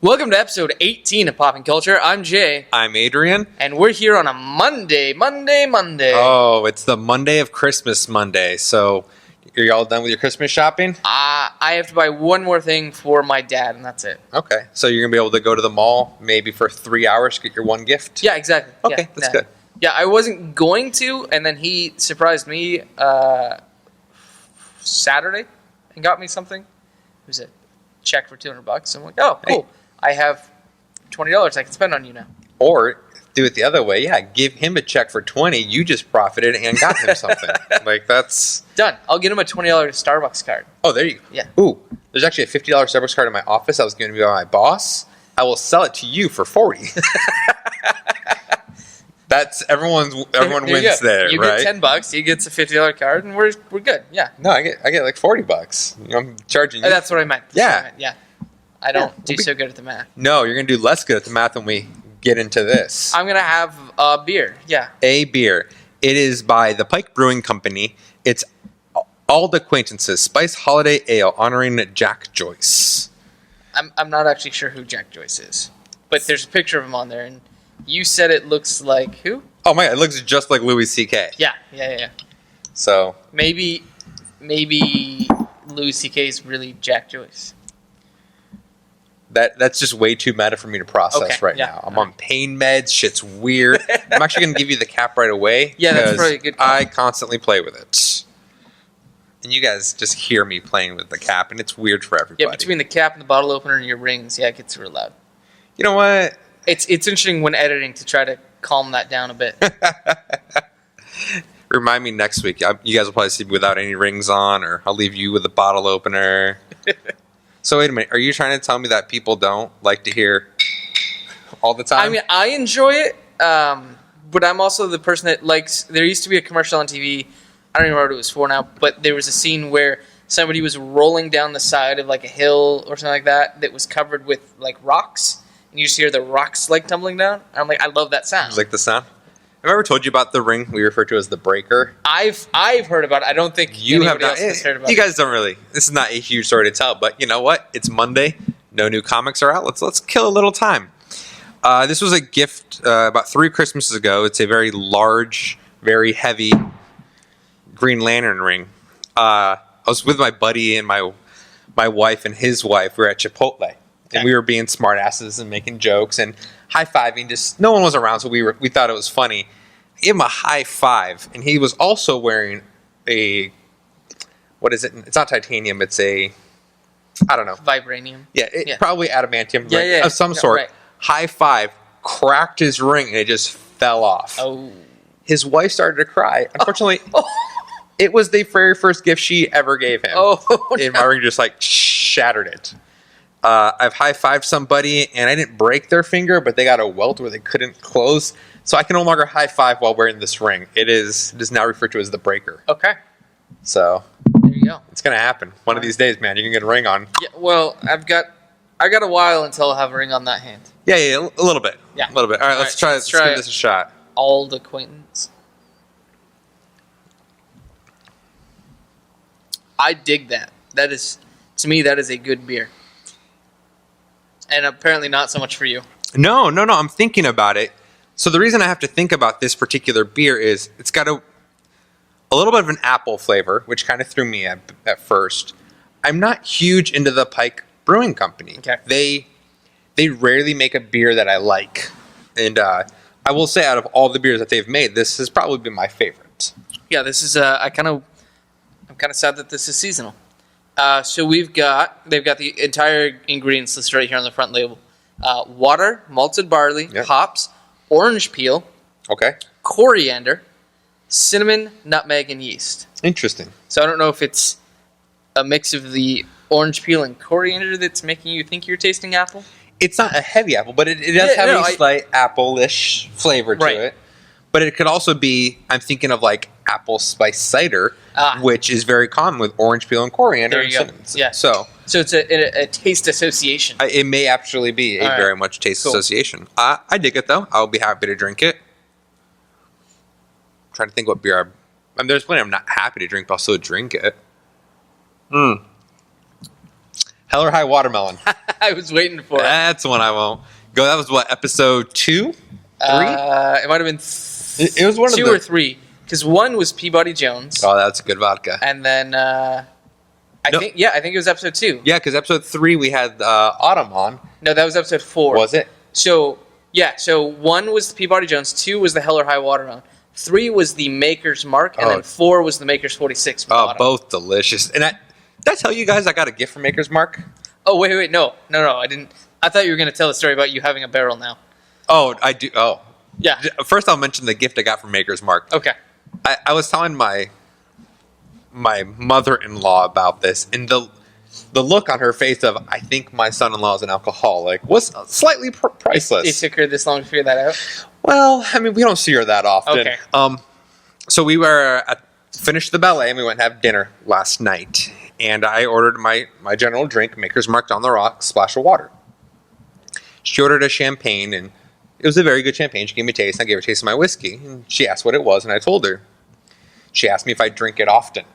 Welcome to episode 18 of Popping Culture. I'm Jay. I'm Adrian. And we're here on a Monday. Oh, it's the Monday of Christmas Monday. So, are you all done with your Christmas shopping? I have to buy one more thing for my dad, and that's it. Okay. So, you're going to be able to go to the mall maybe for 3 hours to get your one gift? Yeah, exactly. Okay, yeah, that's good. Yeah, I wasn't going to, and then he surprised me Saturday and got me something. It was a check for $200. I'm like, oh, cool. Hey. I have $20 I can spend on you now. Or do it the other way. Yeah, give him a check for $20. You just profited and got him something. Like, that's... Done. I'll get him a $20 Starbucks card. Oh, there you go. Yeah. Ooh, there's actually a $50 Starbucks card in my office that was going to be by my boss. I will sell it to you for $40. That's everyone wins there, you right? You get $10, he gets a $50 card, and we're good. Yeah. No, I get like $40. I'm charging you. That's what I meant. Yeah. I don't do so good at the math. No, you're gonna do less good at the math when we get into this. I'm gonna have a beer. Yeah. A beer. It is by the Pike Brewing Company. It's Auld Acquaintances Spice Holiday Ale honoring Jack Joyce. I'm not actually sure who Jack Joyce is, but there's a picture of him on there, and you said it looks like who? Oh my God, it looks just like Louis C.K. Yeah. So maybe Louis C.K. is really Jack Joyce. That's just way too meta for me to process now. I'm on pain meds. Shit's weird. I'm actually going to give you the cap right away. Yeah, that's probably a good cap. I constantly play with it. And you guys just hear me playing with the cap, and it's weird for everybody. Yeah, between the cap and the bottle opener and your rings, it gets real loud. You know what? It's interesting when editing to try to calm that down a bit. Remind me next week. You guys will probably see me without any rings on, or I'll leave you with a bottle opener. So wait a minute, are you trying to tell me that people don't like to hear all the time? I mean, I enjoy it, but I'm also the person that likes... There used to be a commercial on TV, I don't even know what it was for now, but there was a scene where somebody was rolling down the side of like a hill or something like that was covered with like rocks, and you just hear the rocks like tumbling down. And I'm like, I love that sound. You like the sound? Have I ever told you about the ring we refer to as the breaker? I've heard about it. I don't think you have not. Else has heard about you guys don't really. This is not a huge story to tell, but you know what? It's Monday. No new comics are out. Let's kill a little time. This was a gift about 3 Christmases ago. It's a very large, very heavy Green Lantern ring. I was with my buddy and my wife and his wife. We were at Chipotle, and we were being smartasses and making jokes and high-fiving. Just no one was around, so we thought it was funny. I gave him a high five, and he was also wearing a, what is it? It's not titanium. It's a, I don't know. Vibranium. Yeah, probably adamantium ring of some sort. Right. High five, cracked his ring, and it just fell off. Oh. His wife started to cry. Unfortunately, it was the very first gift she ever gave him. And my ring just like shattered it. I've high-fived somebody, and I didn't break their finger, but they got a welt where they couldn't close. So I can no longer high-five while wearing this ring. It is now referred to as the breaker. Okay. So there you go. It's going to happen. One of these days, man, you can get a ring on. Yeah, well, I got a while until I'll have a ring on that hand. Yeah, a little bit. Yeah. A little bit. All right, let's try give this a shot. Auld Acquaintance. I dig that. To me, that is a good beer. And apparently not so much for you. No. I'm thinking about it. So the reason I have to think about this particular beer is it's got a little bit of an apple flavor, which kind of threw me at first. I'm not huge into the Pike Brewing Company. Okay. They rarely make a beer that I like. And I will say out of all the beers that they've made, this has probably been my favorite. Yeah, this is I'm kind of sad that this is seasonal. So they've got the entire ingredients listed right here on the front label. Water, malted barley, hops, orange peel, coriander, cinnamon, nutmeg, and yeast. Interesting. So I don't know if it's a mix of the orange peel and coriander that's making you think you're tasting apple. It's not a heavy apple, but it does have a slight apple-ish flavor to it. But it could also be, I'm thinking of like apple spice cider, which is very common with orange peel and coriander. There you go. Yeah. So it's a taste association. It may actually be a very much taste association. I dig it though. I'll be happy to drink it. I'm trying to think what beer I mean, there's plenty I'm not happy to drink, but I'll still drink it. Hell or High Watermelon. I was waiting for it. That's one I won't go. That was what, episode 2? 3? It might have been It was one of 2 the... or 3. Because 1 was Peabody Jones. Oh, that's a good vodka. And then I think it was episode 2. Yeah, because episode 3 we had Autumn on. No, that was episode 4. Was it? So 1 was the Peabody Jones, 2 was the Hell or High Watermelon, 3 was the Maker's Mark, and then 4 was the Maker's 46. Oh, both delicious. And did I tell you guys I got a gift from Maker's Mark? Oh, wait, no, I didn't. I thought you were going to tell the story about you having a barrel now. Oh, I do. Oh. Yeah. First I'll mention the gift I got from Maker's Mark. Okay. I was telling my mother-in-law about this, and the look on her face of, I think my son-in-law is an alcoholic, was slightly priceless. It took her this long to figure that out? Well, I mean, we don't see her that often. Okay. So we were finished the ballet, and we went and had dinner last night. And I ordered my general drink, Maker's Mark on the rocks, splash of water. She ordered a champagne, and it was a very good champagne. She gave me a taste, and I gave her a taste of my whiskey. And she asked what it was, and I told her. She asked me if I drink it often.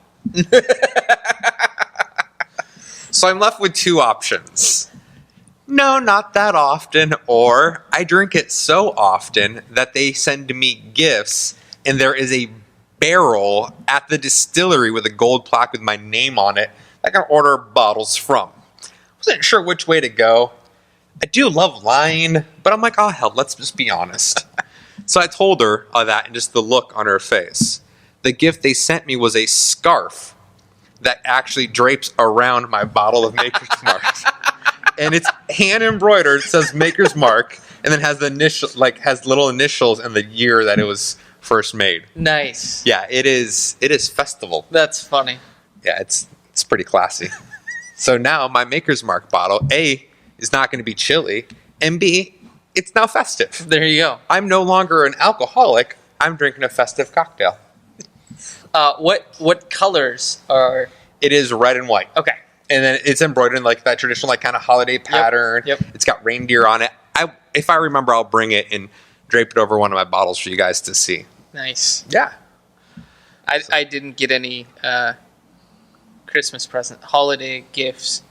So I'm left with 2 options. No, not that often, or I drink it so often that they send me gifts, and there is a barrel at the distillery with a gold plaque with my name on it that I can order bottles from. Wasn't sure which way to go. I do love lying, but I'm like, oh hell, let's just be honest. So I told her that, and just the look on her face. The gift they sent me was a scarf that actually drapes around my bottle of Maker's Mark. And it's hand embroidered, says Maker's Mark, and then has has little initials and the year that it was first made. Nice. Yeah, it is festival. That's funny. Yeah, it's pretty classy. So now my Maker's Mark bottle, A, is not going to be chilly, and B, it's now festive. There you go. I'm no longer an alcoholic. I'm drinking a festive cocktail. What colors are... It is red and white. Okay. And then it's embroidered in like that traditional kind of holiday pattern. Yep. It's got reindeer on it. If I remember, I'll bring it and drape it over one of my bottles for you guys to see. Nice. Yeah. I didn't get any Christmas present, holiday gifts.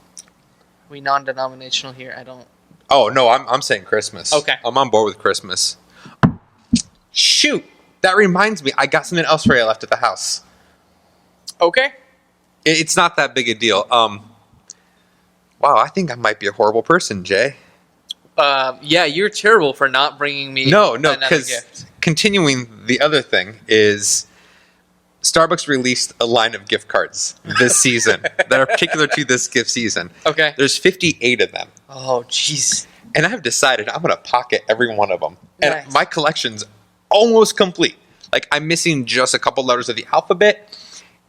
We non-denominational here. I don't... Oh, no, I'm saying Christmas. Okay. I'm on board with Christmas. Shoot. That reminds me. I got something else for you I left at the house. Okay. It's not that big a deal. Wow, I think I might be a horrible person, Jay. Yeah, you're terrible for not bringing me No, another because gift. continuing the other thing is Starbucks released a line of gift cards this season that are particular to this gift season. Okay. There's 58 of them. Oh, jeez. And I've decided I'm going to pocket every one of them. And Nice. my collection's almost complete. Like, I'm missing just a couple letters of the alphabet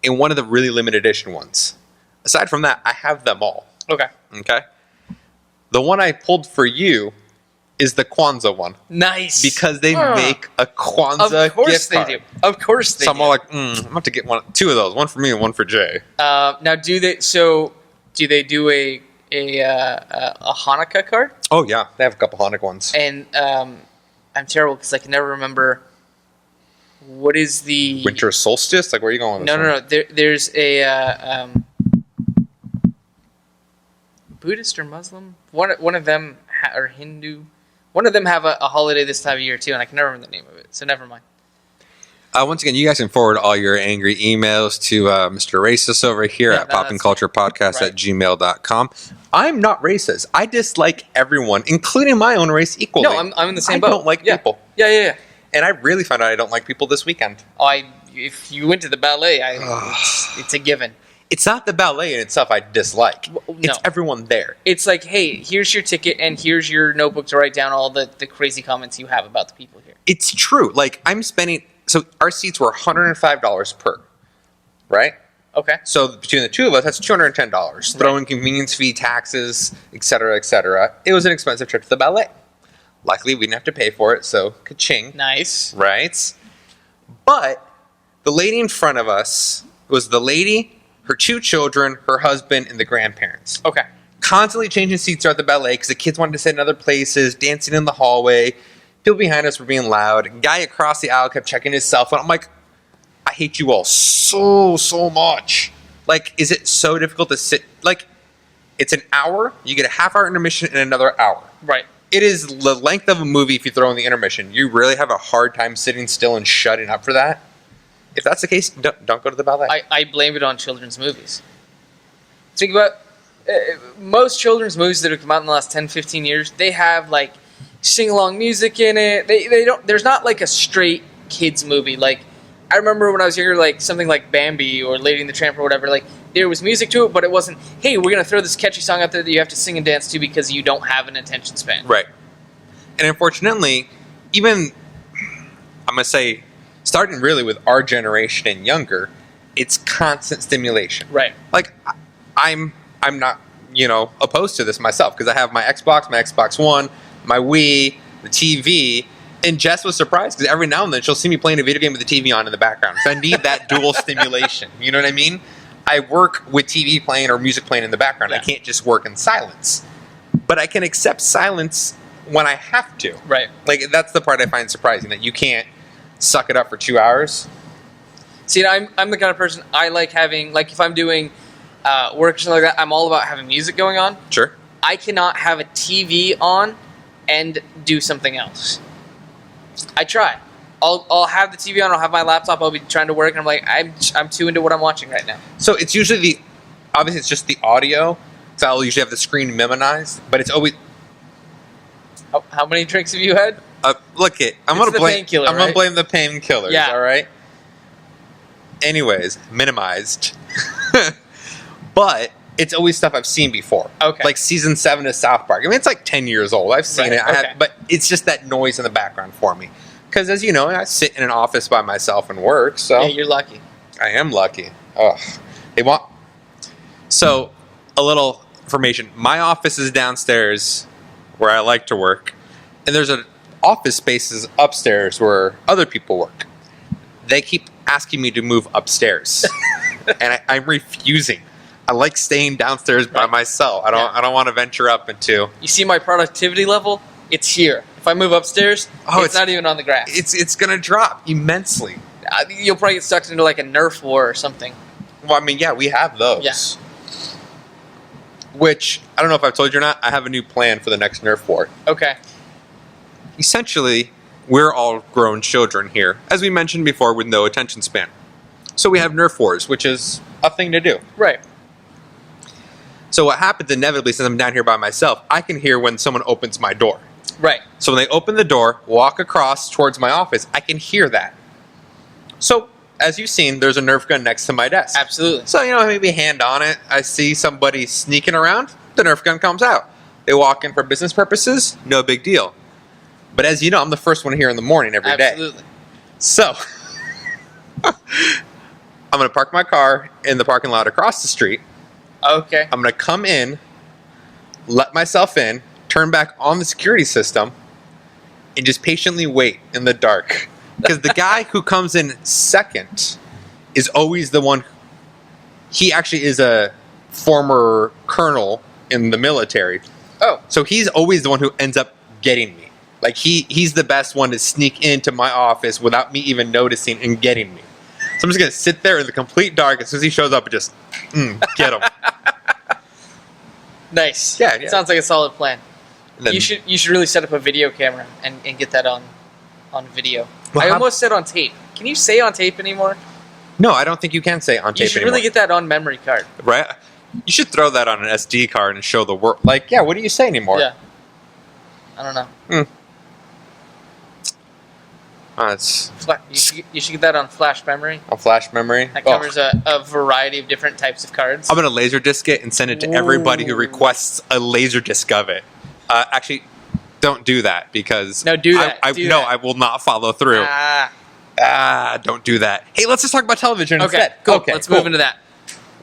and one of the really limited edition ones. Aside from that, I have them all. Okay. Okay? The one I pulled for you is the Kwanzaa one. Nice. Because they make a Kwanzaa Of course gift they card. do. Of course they So do. I'm all like, I'm going to get 2 of those. One for me and one for Jay. Now, do they do a Hanukkah card? Oh, yeah. They have a couple Hanukkah ones. And I'm terrible because I can never remember what is the Winter solstice? Like, where are you going with this No. There's a Buddhist or Muslim. One of them or Hindu. One of them have a holiday this time of year too, and I can never remember the name of it. So never mind. Once again, you guys can forward all your angry emails to Mr. Racist over here at popandculturepodcast@gmail.com. I'm not racist. I dislike everyone, including my own race, equally. No, I'm in the same boat. I don't like people. Yeah. And I really found out I don't like people this weekend. If you went to the ballet, it's a given. It's not the ballet in itself I dislike. No. It's everyone there. It's like, hey, here's your ticket, and here's your notebook to write down all the crazy comments you have about the people here. It's true. Like, I'm spending... So our seats were $105 per, right? Okay. So between the 2 of us, that's $210. Right. Throw in convenience fee, taxes, etc., etc. It was an expensive trip to the ballet. Luckily, we didn't have to pay for it, so ka-ching. Nice. Right? But the lady in front of us was the lady, her 2 children, her husband, and the grandparents. Okay. Constantly changing seats throughout the ballet because the kids wanted to sit in other places, dancing in the hallway. People behind us were being loud. Guy across the aisle kept checking his cell phone. I'm like, I hate you all so much. Like, is it so difficult to sit? Like, It's an hour. You get a half-hour intermission and another hour. Right. It is the length of a movie if you throw in the intermission. You really have a hard time sitting still and shutting up for that. If that's the case, don't go to the ballet. I blame it on children's movies. Think about most children's movies that have come out in the last 10, 15 years. They have like sing-along music in it. They don't. There's not like a straight kids movie. Like I remember when I was younger, like something like Bambi or Lady and the Tramp or whatever. Like there was music to it, but it wasn't. Hey, we're gonna throw this catchy song out there that you have to sing and dance to because you don't have an attention span. Right. And unfortunately, even I'm gonna say, starting really with our generation and younger, it's constant stimulation. Right. Like I'm not opposed to this myself because I have my Xbox One, my Wii, the TV. And Jess was surprised because every now and then she'll see me playing a video game with the TV on in the background. So I need that dual stimulation. You know what I mean? I work with TV playing or music playing in the background. Yeah. I can't just work in silence. But I can accept silence when I have to. Right. Like, that's the part I find surprising, that you can't suck it up for 2 hours. See, I'm the kind of person I like having, like if I'm doing work or something like that, I'm all about having music going on. Sure. I cannot have a TV on and do something else. I try. I'll have the TV on. I'll have my laptop. I'll be trying to work, and I'm like, I'm too into what I'm watching right now. So it's usually obviously it's just the audio. So I'll usually have the screen minimized, but it's always. How many drinks have you had? Look it. I'm It's gonna the blame. painkiller, I'm gonna right? blame the painkillers. Yeah. All right. Anyways, minimized. But it's always stuff I've seen before. Okay. Like season 7 of South Park. I mean, it's like 10 years old. I've seen Right, it. okay. But it's just that noise in the background for me. Because as you know, I sit in an office by myself and work. So Yeah, you're lucky. I am lucky. Ugh. They want. So, a little information. My office is downstairs where I like to work. And there's an office spaces upstairs where other people work. They keep asking me to move upstairs. And I'm refusing. I like staying downstairs by Right. myself. I don't want to venture up into. You see my productivity level? It's here. If I move upstairs, it's not even on the grass. It's gonna drop immensely. You'll probably get stuck into like a Nerf war or something. Well, I mean, yeah, we have those. Yeah. Which I don't know if I've told you or not. I have a new plan for the next Nerf war. Okay. Essentially, we're all grown children here, as we mentioned before, with no attention span. So we have Nerf wars, which is a thing to do. Right. So what happens inevitably, since I'm down here by myself, I can hear when someone opens my door. Right. So when they open the door, walk across towards my office, I can hear that. So, as you've seen, there's a Nerf gun next to my desk. Absolutely. So, maybe hand on it. I see somebody sneaking around, the Nerf gun comes out. They walk in for business purposes, no big deal. But as you know, I'm the first one here in the morning every day. Absolutely. So, I'm going to park my car in the parking lot across the street. Okay. I'm going to come in, let myself in, turn back on the security system, and just patiently wait in the dark. Because the guy who comes in second is always the one. He actually is a former colonel in the military. Oh. So he's always the one who ends up getting me. Like he's the best one to sneak into my office without me even noticing and getting me. So I'm just going to sit there in the complete dark. As soon as he shows up, and just get him. Nice. Yeah. Sounds like a solid plan. And then- You should really set up a video camera and get that on video. Well, I how- almost said on tape. Can you say on tape anymore? No, I don't think you can say on tape You should anymore. really get that on memory card. Right? You should throw that on an SD card and show the world. Like, yeah, what do you say anymore? Yeah. I don't know. It's You should get that on flash memory. on flash memory. That covers a variety of different types of cards. I'm going to laser disc it and send it to everybody who Ooh. requests a laser disc of it. Actually, don't do that because No, do that. Do that. I will not follow through. Don't do that. Hey, let's just talk about television Okay, instead. cool. Let's move into that.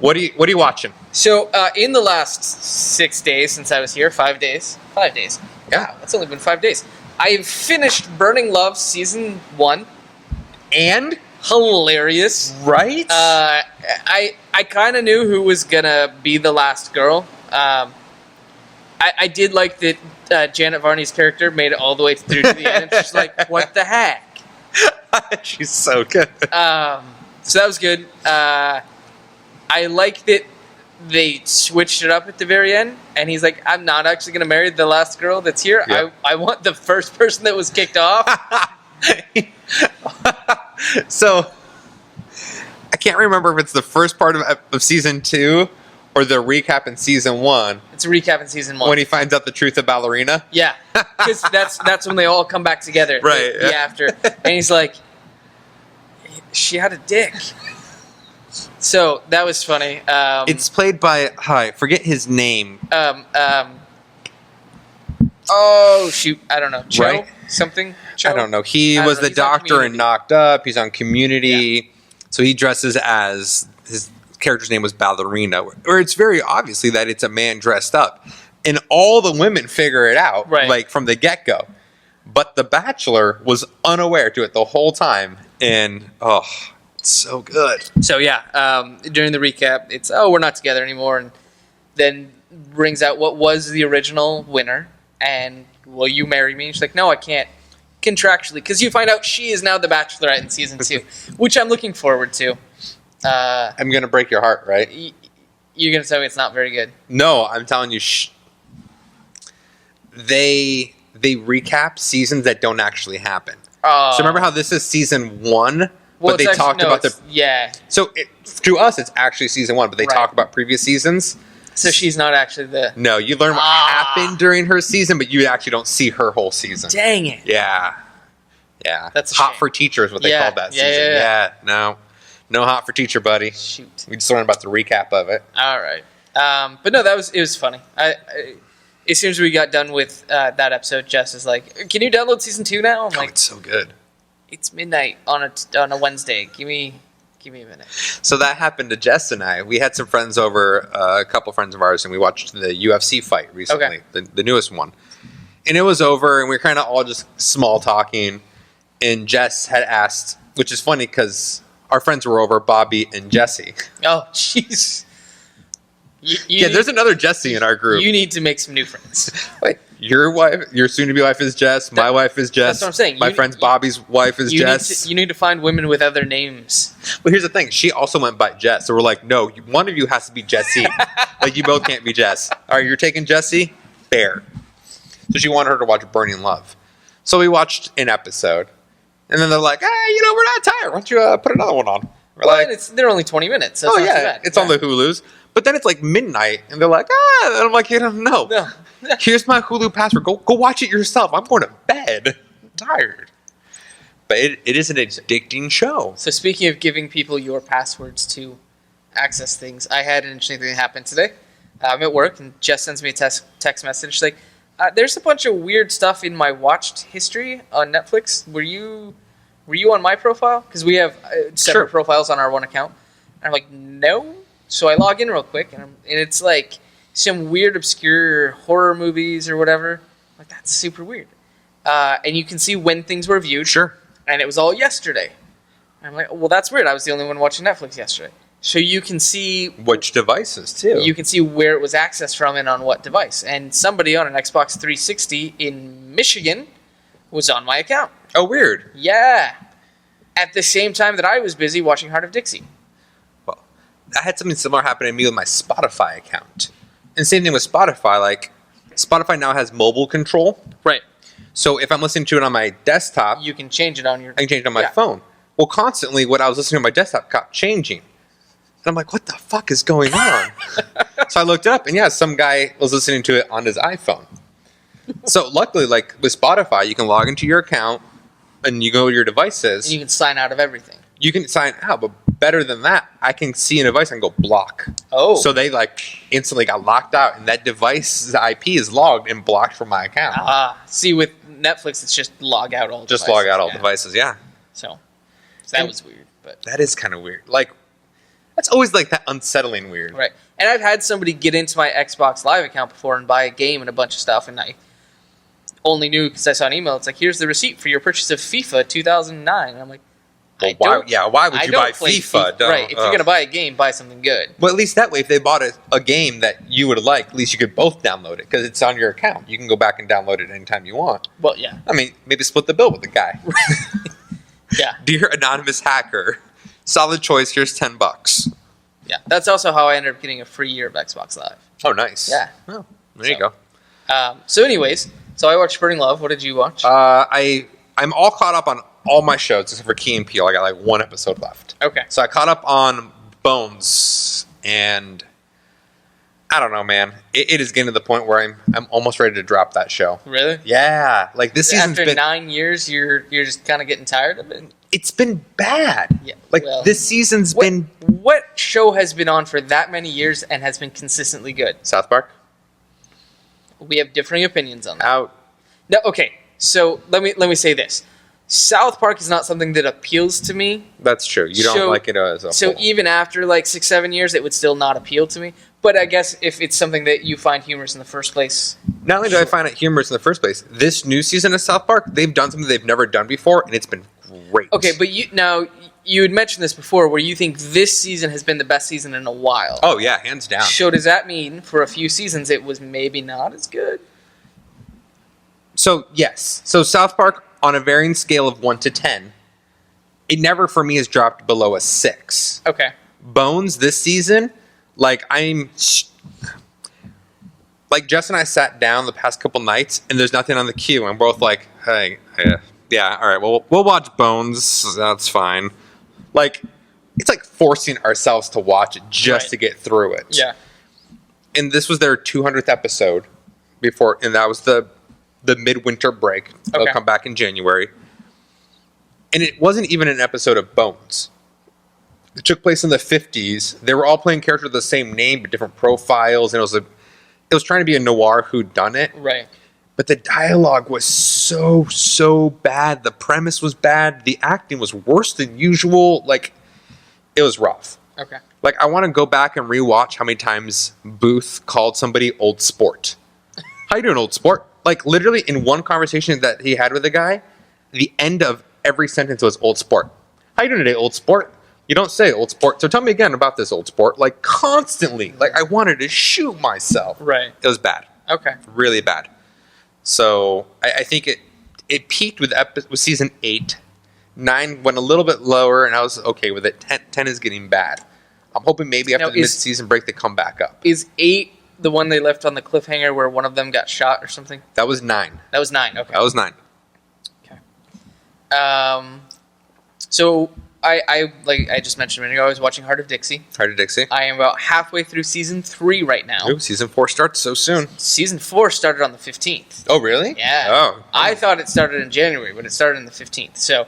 What are you watching? So, in the last 6 days since I was here, 5 days. 5 days. Yeah. Wow, it's only been 5 days. I've finished Burning Love Season 1. And Hilarious. right? I kind of knew who was going to be the last girl. I did like that Janet Varney's character made it all the way through to the end. And she's like, what the heck? She's so good. So that was good. I like that they switched it up at the very end, and he's like, I'm not actually going to marry the last girl that's here. Yep. I want the first person that was kicked off. So, I can't remember if it's the first part of season 2 or the recap in season 1. It's a recap in season 1. When he finds out the truth of Ballerina. Yeah, because that's when they all come back together. Right. The after, and he's like, she had a dick. So that was funny. It's played by I forget his name. Oh shoot, I don't know. Cho? Right? Something. Cho? I don't know. He was the He's on doctor in Community. Knocked Up. He's on Community. So he dresses as his character's name was Ballerina, where it's very obviously that it's a man dressed up, and all the women figure it out, Right. like from the get go. But the Bachelor was unaware to it the whole time, and it's so good. So yeah, during the recap, it's we're not together anymore, and then brings out what was the original winner, and will you marry me? And she's like, no, I can't contractually, because you find out she is now the Bachelorette in season 2, which I'm looking forward to. I'm gonna break your heart, right? You're gonna tell me it's not very good. No, I'm telling you, they recap seasons that don't actually happen. So remember how this is season 1, but they talked about the. Yeah. So to us, it's actually season 1, but they Right. talk about previous seasons. So she's not actually the. No, you learn what happened during her season, but you actually don't see her whole season. Dang it. Yeah. That's a Hot shame. for Teacher is what they Yeah, called that yeah, season. yeah. No Hot for Teacher, buddy. Shoot. We just learned about the recap of it. All right. But no, it was funny. As soon as we got done with that episode, Jess is like, "Can you download season 2 now?" I'm like, It's so good. "It's midnight on a Wednesday. Give me a minute." So that happened to Jess and I. We had some friends over, a couple friends of ours, and we watched the UFC fight recently, the newest one. And it was over, and we were kind of all just small talking. And Jess had asked, which is funny because our friends were over, Bobby and Jesse. Oh, jeez. There's another Jesse in our group. You need to make some new friends. Wait, your wife, your soon-to-be wife is Jess. My wife is Jess. That's what I'm saying. My friend's Bobby's wife is Jess. You need to find women with other names. Well, here's the thing. She also went by Jess. So we're like, no, one of you has to be Jessie. Like, you both can't be Jess. All right, you're taking Jessie? Fair. So she wanted her to watch Burning Love. So we watched an episode. And then they're like, hey, we're not tired. Why don't you put another one on? We're like, they're only 20 minutes. So it's not too bad. It's on the Hulus. But then it's like midnight, and they're like, and I'm like, no. Here's my Hulu password. Go watch it yourself. I'm going to bed. I'm tired. But it is an addicting show. So speaking of giving people your passwords to access things, I had an interesting thing happen today. I'm at work, and Jess sends me a text message. She's like, there's a bunch of weird stuff in my watched history on Netflix. Were you on my profile? Because we have separate profiles on our one account. And I'm like, no. So I log in real quick, and it's like some weird, obscure horror movies or whatever. I'm like, that's super weird. And you can see when things were viewed. Sure. And it was all yesterday. And I'm like, well, that's weird. I was the only one watching Netflix yesterday. So you can see which devices too. You can see where it was accessed from and on what device. And somebody on an Xbox 360 in Michigan was on my account. Oh, weird. Yeah. At the same time that I was busy watching Heart of Dixie. Well, I had something similar happen to me with my Spotify account. And same thing with Spotify. Like, Spotify now has mobile control. Right. So if I'm listening to it on my desktop, You can change it on your... I can change it on my phone. Well, constantly what I was listening to on my desktop kept changing. And I'm like, what the fuck is going on? So I looked it up, and some guy was listening to it on his iPhone. So luckily, like with Spotify, you can log into your account, and you go to your devices. And you can sign out of everything. You can sign out, but better than that, I can see a device and go block. Oh. So they like instantly got locked out, and that device's IP is logged and blocked from my account. See, with Netflix, it's just log out all Just devices. log out all devices, yeah. So that was weird. But That is kind of weird. Like, that's always like that unsettling weird. Right. And I've had somebody get into my Xbox Live account before and buy a game and a bunch of stuff, and I only knew because I saw an email. It's like, here's the receipt for your purchase of FIFA 2009. And I'm like, Well, why would you buy FIFA? Right. If you're going to buy a game, buy something good. Well, at least that way, if they bought a game that you would like, at least you could both download it because it's on your account. You can go back and download it anytime you want. Well, yeah. I mean, maybe split the bill with the guy. Yeah. Dear anonymous hacker, solid choice. Here's $10. Yeah, that's also how I ended up getting a free year of Xbox Live. Oh, nice. Yeah. Oh, there you go. So anyways, I watched Burning Love. What did you watch? I'm all caught up on all my shows except for Key and Peele. I got like one episode left. Okay. So I caught up on Bones, and I don't know, man. It is getting to the point where I'm almost ready to drop that show. Really? Yeah, like this season's After been 9 years, you're just kind of getting tired of it. It's been bad. Yeah. Like well, this season's been What show has been on for that many years and has been consistently good? South Park We have differing opinions on that. out. No, okay. So let me say this: South Park is not something that appeals to me. That's true. You don't like it as a So whole. even after like 6-7 years, it would still not appeal to me. But I guess if it's something that you find humorous in the first place, Not only do I find it humorous in the first place, this new season of South Park, they've done something they've never done before, and it's been great. okay. But you had mentioned this before, where you think this season has been the best season in a while. Oh yeah, hands down. So does that mean for a few seasons it was maybe not as good? So yes, so South Park on a varying scale of 1 to 10, it never for me has dropped below a 6. Okay. Bones this season, like Jess and I sat down the past couple nights, and there's nothing on the queue, and we're both like, hey, yeah, all right, well, we'll watch Bones. That's fine. Like, it's like forcing ourselves to watch it just Right. to get through it. Yeah. And this was their 200th episode before, and that was the midwinter break. They'll Okay. come back in January. And it wasn't even an episode of Bones. It took place in the 50s. They were all playing characters with the same name but different profiles, and it was trying to be a noir whodunit. Right. But the dialogue was so bad. The premise was bad. The acting was worse than usual. Like, it was rough. Okay. Like, I want to go back and rewatch how many times Booth called somebody old sport. How you doing, old sport? Like, literally in one conversation that he had with a guy, the end of every sentence was old sport. How you doing today, old sport? You don't say old sport. So tell me again about this old sport. Like, constantly. Like, I wanted to shoot myself. Right. It was bad. Okay. Really bad. So I think it peaked with season 8. 9 went a little bit lower, and I was okay with it. 10 is getting bad. I'm hoping maybe after Now, the mid-season break they come back up. Is 8 the one they left on the cliffhanger where one of them got shot or something? That was 9. That was 9. Okay. That was 9. So I like I just mentioned a minute ago, I was watching Heart of Dixie. Heart of Dixie. I am about halfway through season 3 right now. Ooh, season 4 starts so soon. Season 4 started on the 15th. Oh, really? Yeah. Oh. I thought it started in January, but it started on the 15th. So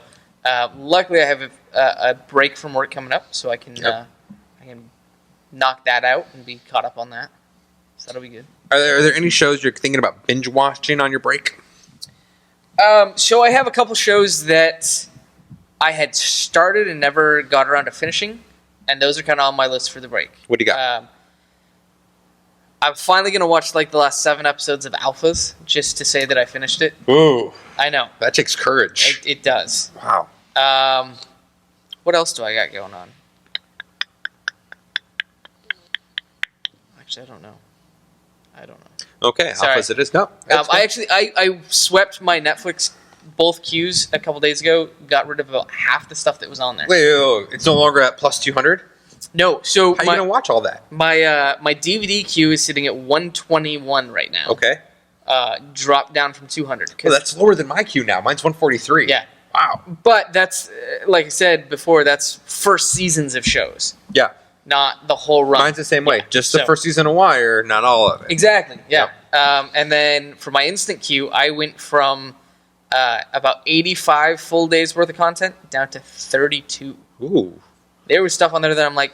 luckily I have a break from work coming up, so I can knock that out and be caught up on that. So that'll be good. Are there any shows you're thinking about binge watching on your break? So I have a couple shows that I had started and never got around to finishing, and those are kind of on my list for the break. What do you got? I'm finally going to watch like the last 7 episodes of Alphas just to say that I finished it. Ooh, I know. that takes courage. It does. Wow. What else do I got going on? Actually, I don't know. Okay, Sorry. Alphas it is. No. I swept my Netflix both queues a couple days ago. Got rid of about half the stuff that was on there. Wait, it's no longer at plus 200? No, so How are you going to watch all that? my DVD queue is sitting at 121 right now. Okay. Dropped down from 200. Well, that's lower than my queue now. Mine's 143. Yeah. Wow. But that's like I said before. That's first seasons of shows, Yeah. not the whole run. Mine's the same way. Yeah, Just the so- first season of Wire, not all of it. Exactly. Yeah. And then for my instant queue, I went from about 85 full days worth of content down to 32. Ooh. There was stuff on there that I'm like,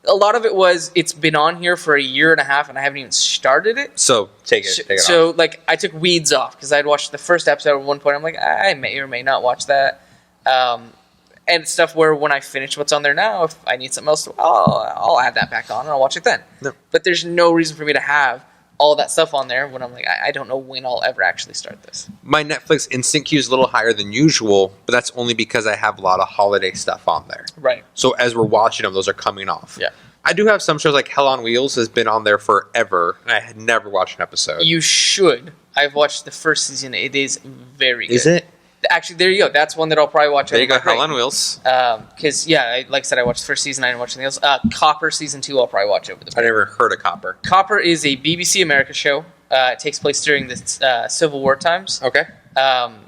a lot of it was it's been on here for a year and a half and I haven't even started it. So take it off. So like I took Weeds off because I'd watched the first episode at one point. I'm like, I may or may not watch that. And stuff where when I finish what's on there now, if I need something else, I'll add that back on and I'll watch it then. No. But there's no reason for me to have all that stuff on there when I'm like, I don't know when I'll ever actually start this. My Netflix instant queue is a little higher than usual, but that's only because I have a lot of holiday stuff on there. Right. So as we're watching them, those are coming off. Yeah. I do have some shows like Hell on Wheels has been on there forever, and I had never watched an episode. You should. I've watched the first season. It is very good. Is it? Actually, there you go. That's one that I'll probably watch. There you go, Hell on Wheels. Because like I said, I watched the first season. I didn't watch anything else. Copper season 2, I'll probably watch over the break. I never heard of Copper. Copper is a BBC America show. It takes place during the Civil War times. Okay.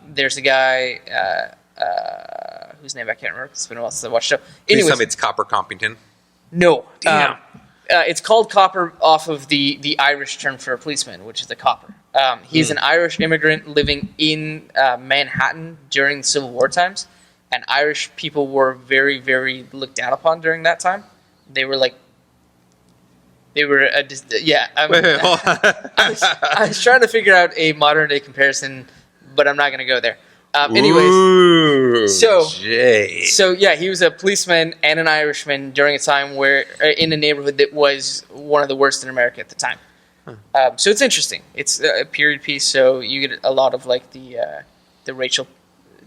There's a guy whose name I can't remember. It's been a while since I watched the show. Please Anyways, tell me it's Copper Compington. no. Damn. It's called Copper off of the Irish term for a policeman, which is a copper. He's an Irish immigrant living in Manhattan during the Civil War times, and Irish people were very, very looked down upon during that time. They were like, yeah. Wait, hold on. I was trying to figure out a modern day comparison, but I'm not going to go there. Anyways, Ooh, so Jay. yeah, he was a policeman and an Irishman during a time where in a neighborhood that was one of the worst in America at the time. So it's interesting. It's a period piece, so you get a lot of like the racial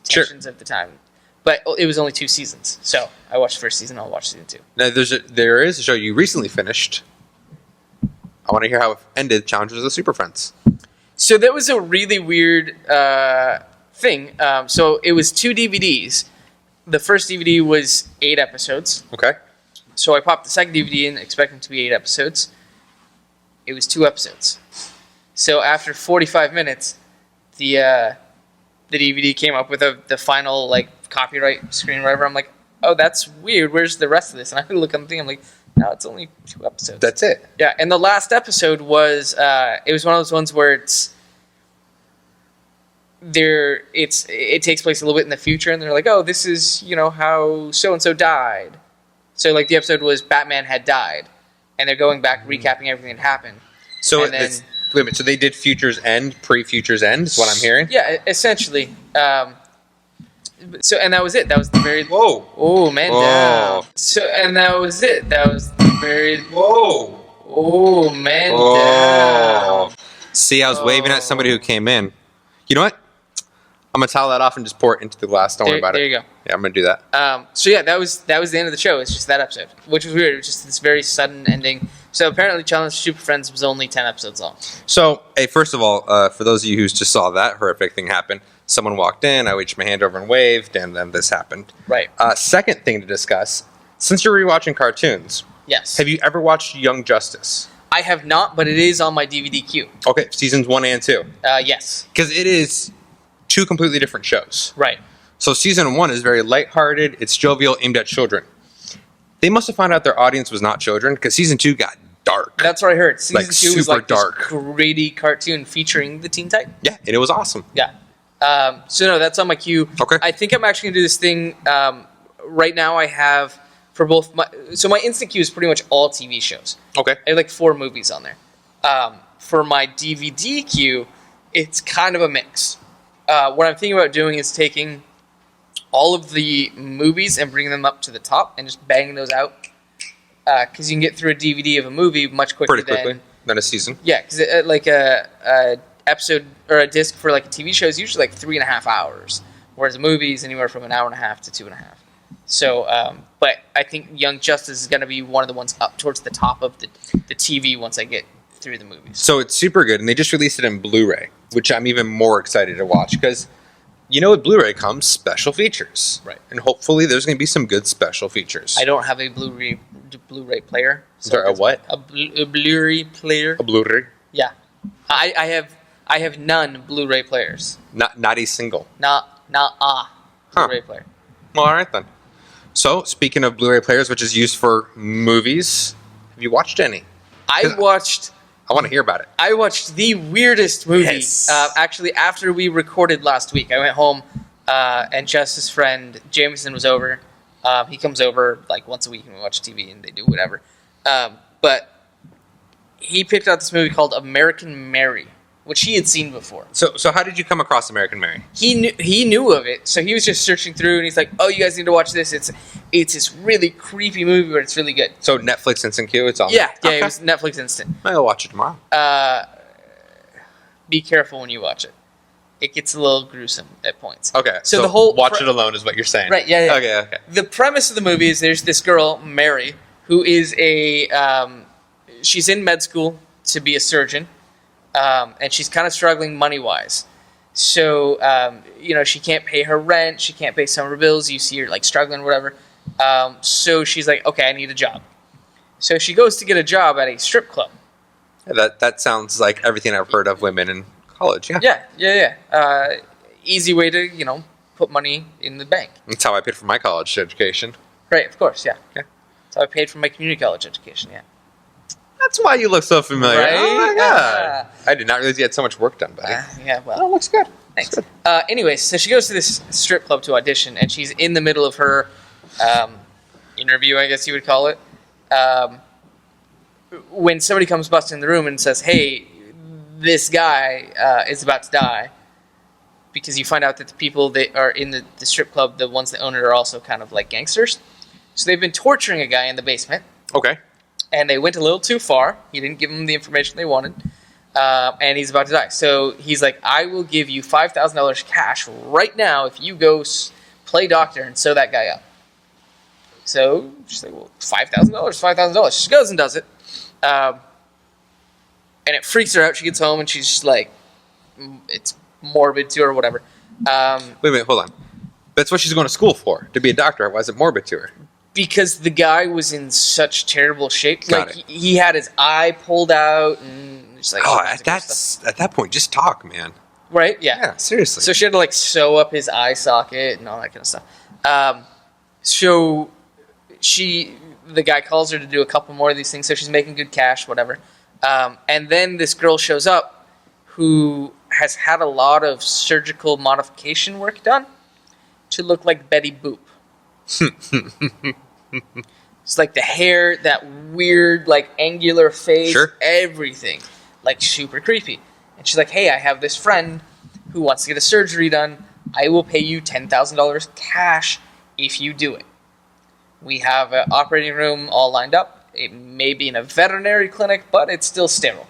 tensions of the time. But it was only 2 seasons, so I watched the first season. I'll watch season 2. Now there is a show you recently finished. I want to hear how it ended. Challenges of the Super Friends. So that was a really weird thing. So it was 2 DVDs. The first DVD was 8 episodes. Okay. So I popped the second DVD in, expecting it to be 8 episodes. It was 2 episodes. So after 45 minutes, the DVD came up with the final like copyright screen or whatever. I'm like, oh, that's weird. Where's the rest of this? And I look on the thing. I'm like, no, it's only 2 episodes. That's it. Yeah, and the last episode was it was one of those ones where it takes place a little bit in the future, and they're like, oh, this is how so and so died. So like the episode was Batman had died, and they're going back recapping everything that happened. So and then, wait a minute. So they did Futures End, pre-Futures End, is what I'm hearing. Yeah, essentially. So and that was it. That was the very Whoa. Man Whoa. down. So and that was it. That was the very Man down. See, I was waving at somebody who came in. You know what? I'm gonna towel that off and just pour it into the glass. Don't worry about it. There you go. Yeah, I'm gonna do that. So yeah, that was the end of the show. It's just that episode, which was weird. It was just this very sudden ending. So apparently, Challenge of Super Friends was only 10 episodes long. So, hey, first of all, for those of you who just saw that horrific thing happen, someone walked in, I reached my hand over and waved, and then this happened. Right. Second thing to discuss, since you're rewatching cartoons, Yes. have you ever watched Young Justice? I have not, but it is on my DVD queue. Okay, seasons 1 and 2. Yes. Because it is 2 completely different shows. Right. So season 1 is very lighthearted, it's jovial, aimed at children. They must have found out their audience was not children, because season 2 got dark. That's what I heard. Season 2 was super like dark. this gritty cartoon featuring the Teen Titans. Yeah, and it was awesome. Yeah. So no, that's on my queue. Okay. I think I'm actually gonna do this thing. Right now, I have for both my instant queue is pretty much all TV shows. Okay. I have like 4 movies on there. For my DVD queue, it's kind of a mix. What I'm thinking about doing is taking all of the movies and bringing them up to the top and just banging those out. Because you can get through a DVD of a movie much quicker Pretty quickly than a season. Yeah, because like a episode or a disc for like a TV show is usually like 3.5 hours, whereas a movie is anywhere from 1.5 hours to 2.5. So, but I think Young Justice is going to be one of the ones up towards the top of the TV once I get through the movies. So it's super good, and they just released it in Blu-ray, which I'm even more excited to watch because with Blu-ray comes special features, Right. And hopefully there's going to be some good special features. I don't have a Blu-ray player. Sorry, a what? A Blu-ray player. A Blu-ray, Yeah, I have none Blu-ray players. not a single. Not Blu-ray player. Well, all right then. So speaking of Blu-ray players, which is used for movies, have you watched any? I want to hear about it. I watched the weirdest movie. Yes. Actually, after we recorded last week, I went home, and Jess's friend Jameson was over. He comes over like once a week and we watch TV and they do whatever. But he picked out this movie called American Mary, which he had seen before. So how did you come across American Mary? He knew of it, so he was just searching through and he's like, "Oh, you guys need to watch this. It's this really creepy movie, but it's really good." So Netflix Instant Queue, it's on. Yeah, there. It was Netflix Instant. I'll watch it tomorrow. Be careful when you watch it. It gets a little gruesome at points. Okay, So the whole watch it alone is what you're saying, Right? Yeah. Okay. The premise of the movie is there's this girl, Mary, who is she's in med school to be a surgeon, and she's kind of struggling money wise. So, she can't pay her rent. She can't pay some of her bills. You see her, like, struggling or whatever. So she's like, okay, I need a job. So she goes to get a job at a strip club. That sounds like everything I've heard of women in college. Yeah. Easy way to, put money in the bank. That's how I paid for my college education. Right, of course, yeah. Okay. That's how I paid for my community college education, yeah. That's why you look so familiar. Right? Oh my god! I did not realize you had so much work done, buddy. Yeah, well. Oh, looks good. Thanks. Anyways, so she goes to this strip club to audition, and she's in the middle of her interview, I guess you would call it. When somebody comes busting in the room and says, hey, this guy is about to die, because you find out that the people that are in the strip club, the ones that own it, are also kind of like gangsters. So they've been torturing a guy in the basement. Okay. And they went a little too far. He didn't give them the information they wanted. And he's about to die. So he's like, I will give you $5,000 cash right now if you go play doctor and sew that guy up. So she's like, well, $5,000. She goes and does it. And it freaks her out. She gets home and she's just like, it's morbid to her or whatever. Wait a minute, hold on. That's what she's going to school for, to be a doctor. Why is it morbid to her? Because the guy was in such terrible shape. Got like, he had his eye pulled out and just like... at that point, just talk, man. Right? Yeah. Yeah, seriously. So she had to like sew up his eye socket and all that kind of stuff. So the guy calls her to do a couple more of these things. So she's making good cash, whatever. And then this girl shows up who has had a lot of surgical modification work done to look like Betty Boop. It's like the hair, that weird, like, angular face, sure. Everything. Like, super creepy. And she's like, hey, I have this friend who wants to get a surgery done. I will pay you $10,000 cash if you do it. We have an operating room all lined up. It may be in a veterinary clinic, but it's still sterile.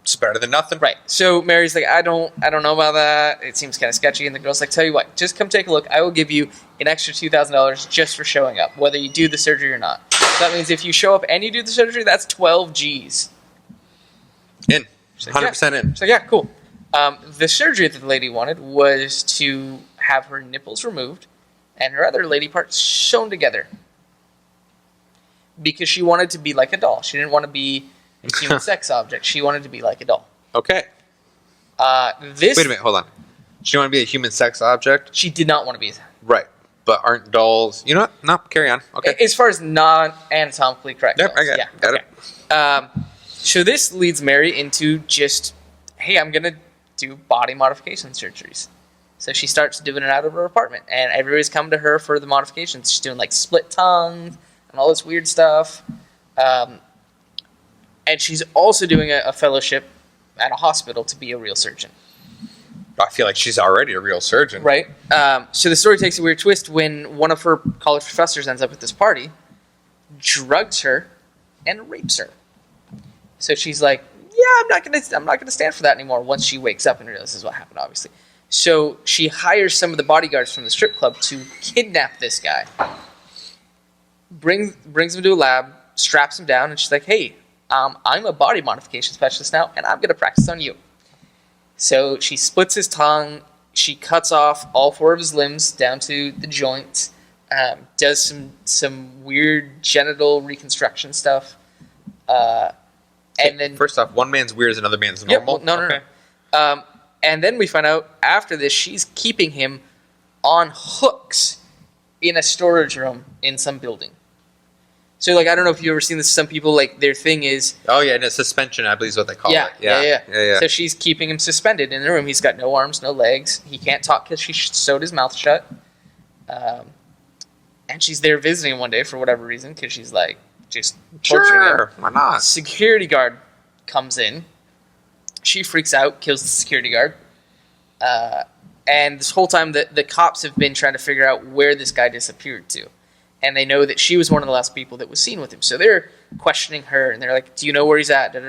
It's better than nothing. Right. So Mary's like, I don't know about that. It seems kind of sketchy. And the girl's like, tell you what, just come take a look. I will give you an extra $2,000 just for showing up, whether you do the surgery or not. So that means if you show up and you do the surgery, that's 12 G's. In. 100% in. So yeah, cool. The surgery that the lady wanted was to have her nipples removed and her other lady parts sewn together. Because she wanted to be like a doll. She didn't want to be a human sex object. She wanted to be like a doll. Okay. Wait a minute, hold on. She want to be a human sex object? She did not want to be. Right. But aren't dolls... You know what? No, carry on. Okay. As far as non-anatomically correct Yep, dolls. I got it. So this leads Mary into just, hey, I'm going to do body modification surgeries. So she starts doing it out of her apartment. And everybody's come to her for the modifications. She's doing like split tongues and all this weird stuff. And she's also doing a fellowship at a hospital to be a real surgeon. I feel like she's already a real surgeon. Right. So the story takes a weird twist when one of her college professors ends up at this party, drugs her, and rapes her. So she's like, yeah, I'm not gonna stand for that anymore once she wakes up and realizes what happened, obviously. So she hires some of the bodyguards from the strip club to kidnap this guy. Brings him to a lab, straps him down, and she's like, hey, I'm a body modification specialist now, and I'm going to practice on you. So she splits his tongue, she cuts off all 4 of his limbs down to the joints, does some weird genital reconstruction stuff. And then first off, one man's weird is another man's normal. Yep, well, no. And then we find out after this, she's keeping him on hooks in a storage room in some building. So, like, I don't know if you've ever seen this. Some people, like, their thing is... Oh, yeah, and a suspension, I believe is what they call it. Yeah. So she's keeping him suspended in the room. He's got no arms, no legs. He can't talk because she sewed his mouth shut. And she's there visiting one day for whatever reason because she's, like, just torturing him. Why not? Security guard comes in. She freaks out, kills the security guard. And this whole time, the cops have been trying to figure out where this guy disappeared to. And they know that she was one of the last people that was seen with him. So they're questioning her, and they're like, do you know where he's at? And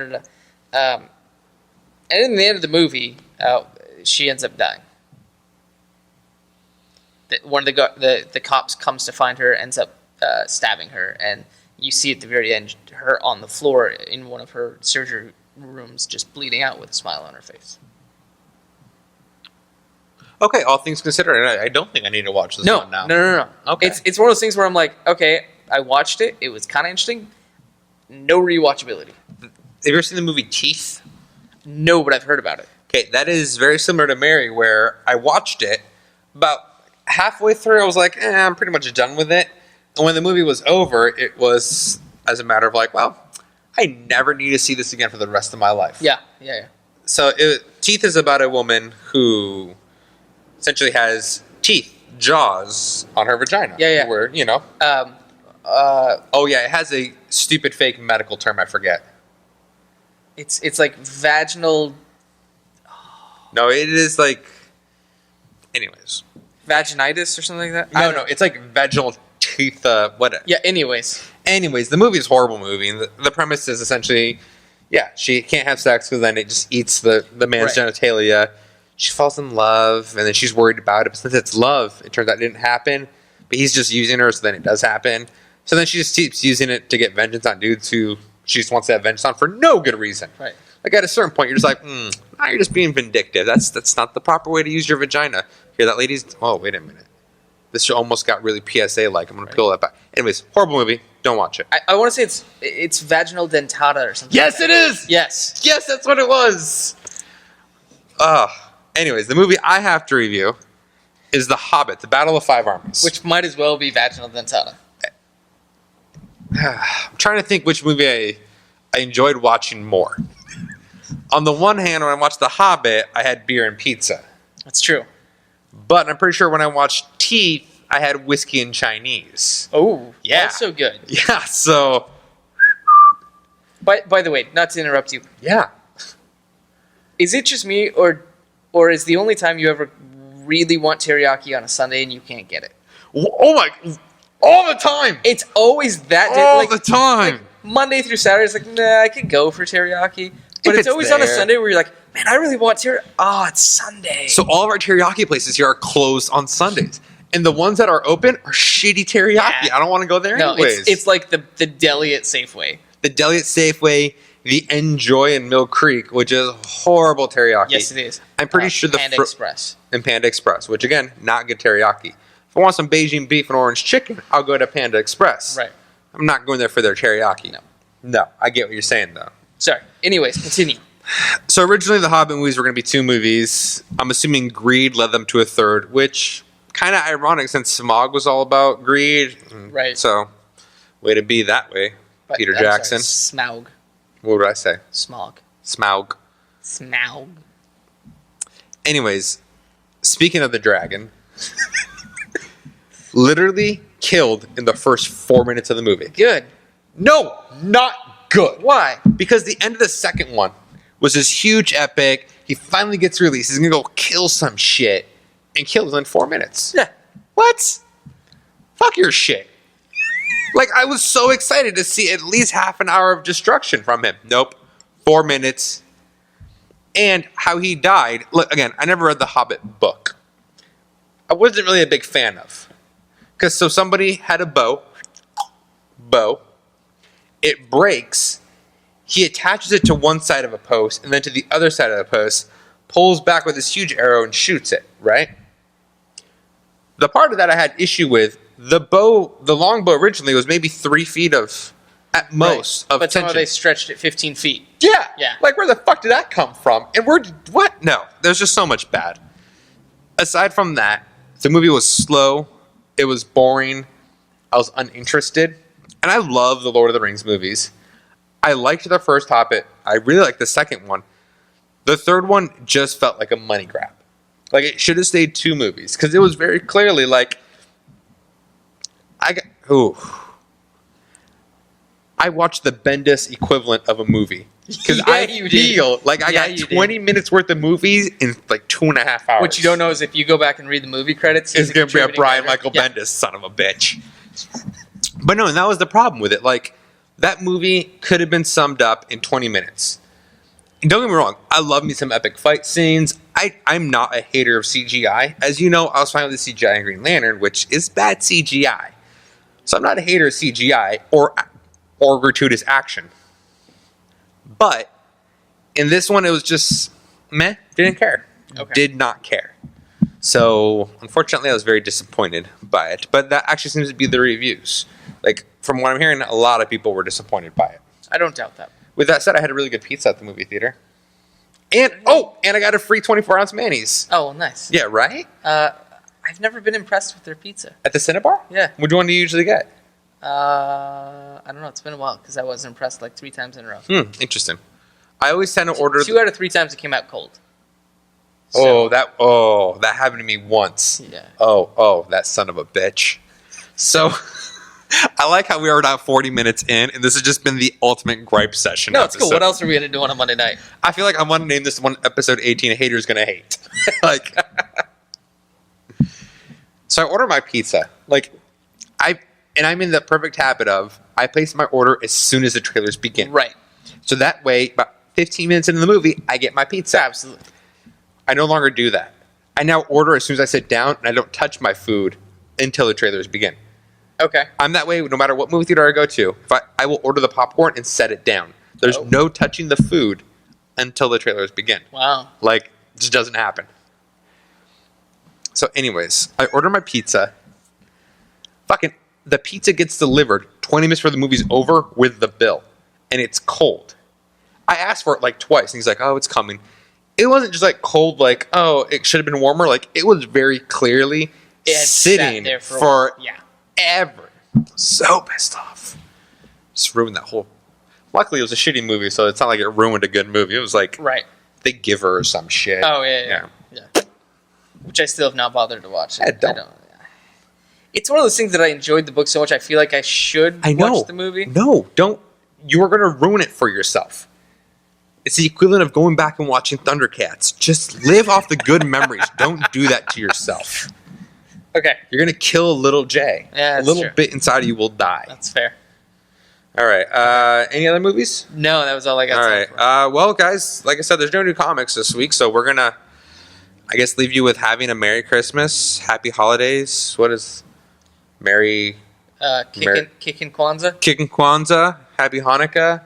in the end of the movie, she ends up dying. One of the cops comes to find her, ends up stabbing her, and you see at the very end her on the floor in one of her surgery rooms just bleeding out with a smile on her face. Okay, all things considered, I don't think I need to watch this No, one now. no. Okay. It's one of those things where I'm like, okay, I watched it. It was kind of interesting. No rewatchability. Have you ever seen the movie Teeth? No, but I've heard about it. Okay, that is very similar to Mary, where I watched it about halfway through. I was like, I'm pretty much done with it. And when the movie was over, it was as a matter of like, well, I never need to see this again for the rest of my life. Yeah. So Teeth is about a woman who essentially has teeth, jaws on her vagina. Yeah. Where, oh yeah, it has a stupid fake medical term, I forget. It's like vaginal. No, it is like. Anyways. Vaginitis or something like that? No, it's like vaginal teeth. What? Yeah, anyways, the movie is a horrible movie. And the premise is essentially, she can't have sex because then it just eats the man's Right. genitalia. She falls in love, and then she's worried about it. But since it's love, it turns out it didn't happen. But he's just using her, so then it does happen. So then she just keeps using it to get vengeance on dudes who she just wants to have vengeance on for no good reason. Right. Like at a certain point, you're just like, now you're just being vindictive. That's not the proper way to use your vagina. Here, that lady's. Oh, wait a minute. This almost got really PSA-like. I'm going to peel that back. Anyways, horrible movie. Don't watch it. I want to say it's vaginal dentata or something. Yes, it is. Yes. Yes, that's what it was. Anyways, the movie I have to review is The Hobbit, The Battle of Five Armies. Which might as well be vaginal dentata. I'm trying to think which movie I enjoyed watching more. On the one hand, when I watched The Hobbit, I had beer and pizza. That's true. But I'm pretty sure when I watched Teeth, I had whiskey and Chinese. Oh, Yeah. also good. Yeah, so... By the way, not to interrupt you, Yeah. is it just me or is the only time you ever really want teriyaki on a Sunday and you can't get it? Oh my... All the time! It's always that day. All the time! Like Monday through Saturday, it's like, nah, I could go for teriyaki. But If it's it's always on a there. Sunday where you're like, man, I really want teriyaki. Oh, it's Sunday. So all of our teriyaki places here are closed on Sundays. And the ones that are open are shitty teriyaki. Yeah. I don't want to go there no, anyways. it's like the deli at Safeway. The deli at Safeway, the Enjoy in Mill Creek, which is horrible teriyaki. Yes, it is. I'm pretty sure the Panda Express. and Panda Express, which again, not good teriyaki. If I want some Beijing beef and orange chicken, I'll go to Panda Express. Right. I'm not going there for their teriyaki. No. No, I get what you're saying though. Sorry. Anyways, continue. So originally the Hobbit movies were going to be 2 movies. I'm assuming greed led them to a third, which kind of ironic since Smog was all about greed. Right. So, way to be that way, But- Peter I'm sorry, Jackson. Smaug. What did I say? Smog. Smaug. Smaug. Anyways, speaking of the dragon, literally killed in the first 4 minutes of the movie. Good. No, not good. Why? Because the end of the second one was this huge epic. He finally gets released. He's gonna go kill some shit and kills in 4 minutes. Yeah. What? Fuck your shit. Like, I was so excited to see at least half an hour of destruction from him. Nope. 4 minutes. And how he died. Look, again, I never read the Hobbit book. I wasn't really a big fan of. Because so somebody had a bow. It breaks. He attaches it to one side of a post and then to the other side of the post, pulls back with this huge arrow and shoots it, right? The part of that I had issue with, the longbow originally was maybe 3 feet at most of But somehow tension. they stretched it 15 feet. Yeah. Yeah. Like, where the fuck did that come from? And what? No. There's just so much bad. Aside from that, the movie was slow. It was boring. I was uninterested. And I love the Lord of the Rings movies. I liked the first Hobbit. I really liked the second one. The third one just felt like a money grab. Like, it should have stayed 2 movies. Because it was very clearly like... I watched the Bendis equivalent of a movie. Because Yeah, I you did. feel like I Yeah, got you 20 minutes worth of movies in like 2.5 hours. What you don't know is if you go back and read the movie credits, It's he's going to be a contributing Brian writer. Michael Yeah. Bendis, son of a bitch. But no, and that was the problem with it. Like, that movie could have been summed up in 20 minutes. And don't get me wrong, I love me some epic fight scenes. I'm not a hater of CGI. As you know, I was fine with the CGI in Green Lantern, which is bad CGI. So I'm not a hater of CGI or gratuitous action. But in this one, it was just meh. Didn't care. Okay. Did not care. So, unfortunately, I was very disappointed by it. But that actually seems to be the reviews. Like, from what I'm hearing, a lot of people were disappointed by it. I don't doubt that. With that said, I had a really good pizza at the movie theater. And I got a free 24-ounce mayonnaise. Oh, nice. Yeah, right? I've never been impressed with their pizza. At the Cinnabar? Yeah. Which one do you usually get? I don't know. It's been a while because I was impressed like 3 times in a row. Interesting. I always tend to order... 2 out of 3 times it came out cold. That happened to me once. Yeah. Oh, that son of a bitch. So, I like how we are now 40 minutes in, and this has just been the ultimate gripe session. No, it's cool. What else are we going to do on a Monday night? I feel like I want to name this one episode 18, A Hater's Gonna Hate. Like, so I order my pizza. Like, I'm in the perfect habit of, I place my order as soon as the trailers begin. Right. So that way, about 15 minutes into the movie, I get my pizza. Absolutely. I no longer do that. I now order as soon as I sit down, and I don't touch my food until the trailers begin. Okay. I'm that way no matter what movie theater I go to. If I will order the popcorn and set it down. There's no touching the food until the trailers begin. Wow. Like, it just doesn't happen. So anyways, I order my pizza. The pizza gets delivered 20 minutes before the movie's over with the bill. And it's cold. I asked for it like twice, and he's like, oh, it's coming. It wasn't just like cold, like, oh, it should have been warmer. Like, it was very clearly sitting there for ever. So pissed off. Just ruined that whole... Luckily, it was a shitty movie, so it's not like it ruined a good movie. It was like The Giver or some shit. Oh, yeah. Which I still have not bothered to watch. Yeah, don't. It's one of those things that I enjoyed the book so much, I feel like I should watch the movie. No, don't. You are going to ruin it for yourself. It's the equivalent of going back and watching Thundercats. Just live off the good memories. Don't do that to yourself. Okay. You're going to kill a little Jay. Yeah, a little bit inside of you will die. That's fair. All right. Any other movies? No, that was all I got. All right. Well, guys, like I said, there's no new comics this week, so we're going to, I guess, leave you with having a Merry Christmas, Happy Holidays. What is Merry... Kickin' Kwanzaa? Kickin' Kwanzaa, Happy Hanukkah.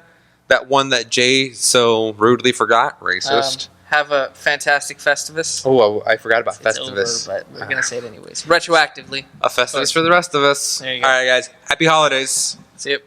That one that Jay so rudely forgot. Racist. Have a fantastic Festivus. Oh, I forgot about It's Festivus. over, but we're going to say it anyways. Retroactively. A Festivus for the rest of us. There you All go. right, guys. Happy holidays. See you.